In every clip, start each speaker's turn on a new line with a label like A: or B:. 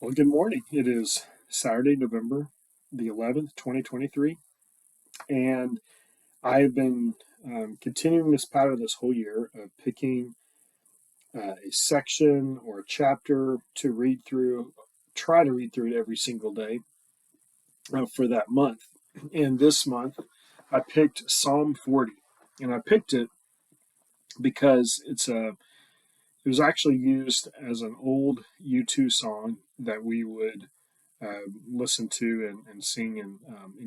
A: Well, good morning. It is Saturday, November the 11th, 2023, and I've been continuing this pattern this whole year of picking a section or a chapter to read through, try to read through it every single day for that month. And this month, I picked Psalm 40, and I picked it because it was actually used as an old U2 song that we would listened to and sing in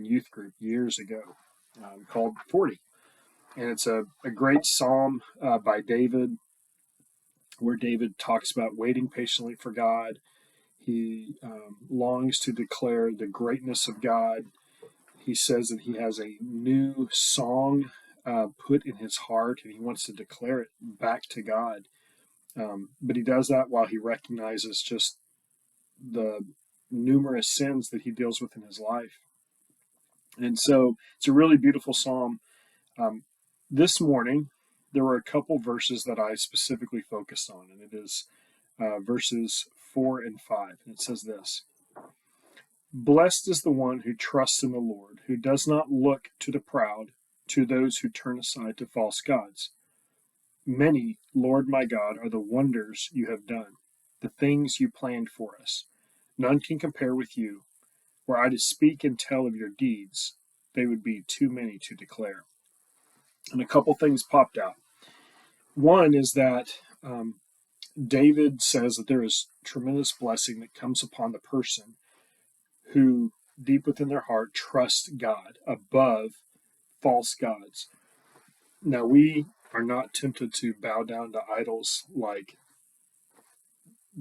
A: youth group years ago called 40. And it's a great psalm by David, where David talks about waiting patiently for God. He longs to declare the greatness of God. He says that he has a new song put in his heart and he wants to declare it back to God. But he does that while he recognizes just the numerous sins that he deals with in his life. And so it's a really beautiful psalm. Um, this morning, there were a couple verses that I specifically focused on, and it is verses 4 and 5. And it says this: Blessed is the one who trusts in the Lord, who does not look to the proud, to those who turn aside to false gods. Many, Lord my God, are the wonders you have done, the things you planned for us. None can compare with you. Were I to speak and tell of your deeds, they would be too many to declare. And a couple things popped out. One is that David says that there is tremendous blessing that comes upon the person who, deep within their heart, trusts God above false gods. Now, we are not tempted to bow down to idols like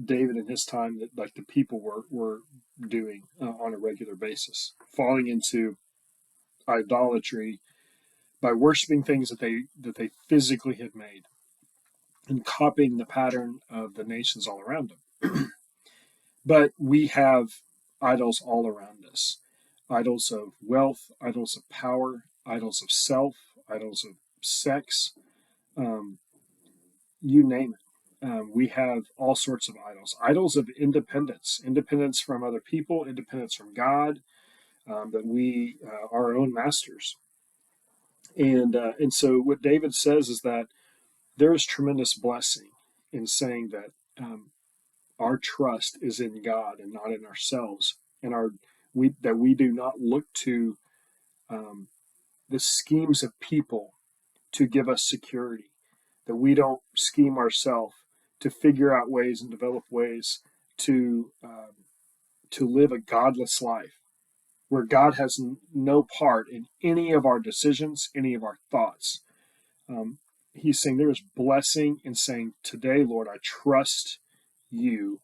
A: David in his time, that like the people were doing on a regular basis, falling into idolatry by worshiping things that they physically had made and copying the pattern of the nations all around them. But we have idols all around us, idols of wealth, idols of power, idols of self, idols of sex, um, you name it. We have all sorts of idols of independence, independence from other people, independence from God, that we are our own masters. And so what David says is that there is tremendous blessing in saying that our trust is in God and not in ourselves, and we do not look to um, the schemes of people to give us security, that we don't scheme ourselves to figure out ways and develop ways to live a godless life where God has no part in any of our decisions, any of our thoughts. Um, he's saying there is blessing in saying, "Today, Lord, I trust you.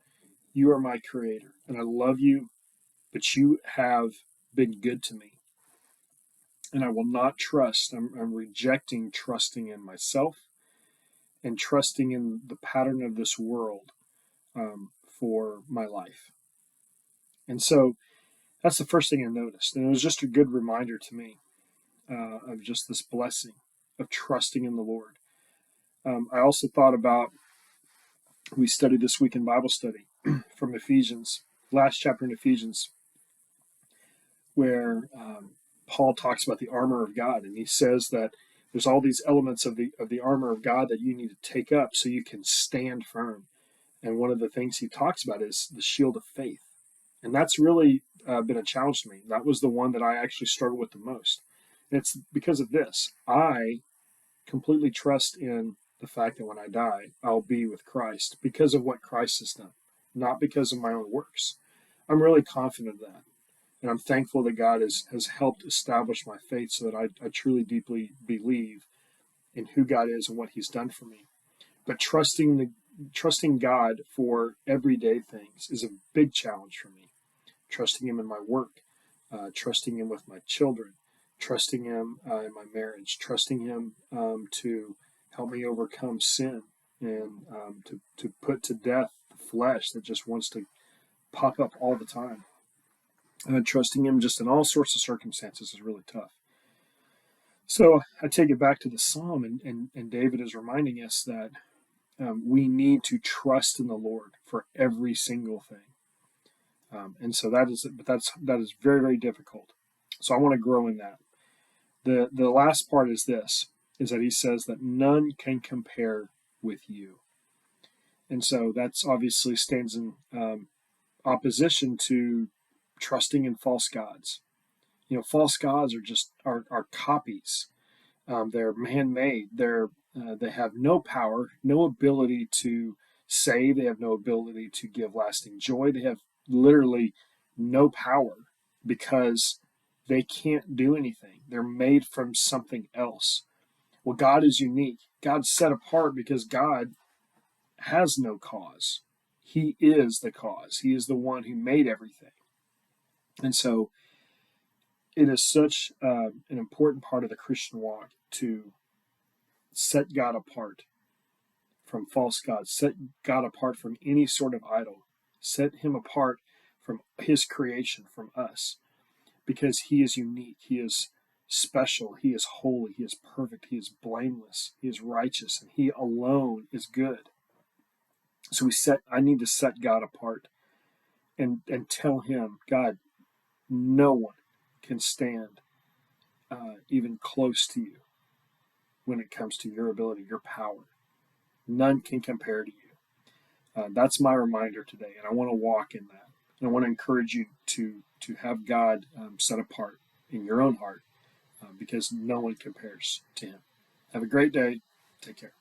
A: You are my creator, and I love you, but you have been good to me. And I will not trust. I'm rejecting trusting in myself and trusting in the pattern of this world for my life." And so that's the first thing I noticed. And it was just a good reminder to me of just this blessing of trusting in the Lord. I also thought about, we studied this week in Bible study from Ephesians, last chapter in Ephesians, where Paul talks about the armor of God, and he says that there's all these elements of the armor of God that you need to take up so you can stand firm. And one of the things he talks about is the shield of faith, and that's really been a challenge to me. That was the one that I actually struggle with the most. And it's because of this. I completely trust in the fact that when I die, I'll be with Christ because of what Christ has done, not because of my own works. I'm really confident of that. And I'm thankful that God has helped establish my faith so that I truly deeply believe in who God is and what he's done for me. But trusting God for everyday things is a big challenge for me. Trusting him in my work, trusting him with my children, trusting him in my marriage, trusting him to help me overcome sin and to put to death the flesh that just wants to pop up all the time. Trusting him just in all sorts of circumstances is really tough. So I take it back to the psalm, and David is reminding us that we need to trust in the Lord for every single thing. And so that is, but that is very, very difficult. So I want to grow in that. The last part is this, is that he says that none can compare with you. And so that's obviously stands in opposition to trusting in false gods. False gods are copies. They're man-made. They have no power, no ability to save. They have no ability to give lasting joy. They have literally no power because they can't do anything. They're made from something else. Well, God is unique. God's set apart because God has no cause. He is the cause. He is the one who made everything. And so it is such an important part of the Christian walk to set God apart from false gods, set God apart from any sort of idol, set him apart from his creation, from us, because he is unique, he is special, he is holy, he is perfect, he is blameless, he is righteous, and he alone is good. So I need to set God apart and tell him, God, no one can stand even close to you when it comes to your ability, your power. None can compare to you. That's my reminder today, and I want to walk in that. And I want to encourage you to have God set apart in your own heart because no one compares to him. Have a great day. Take care.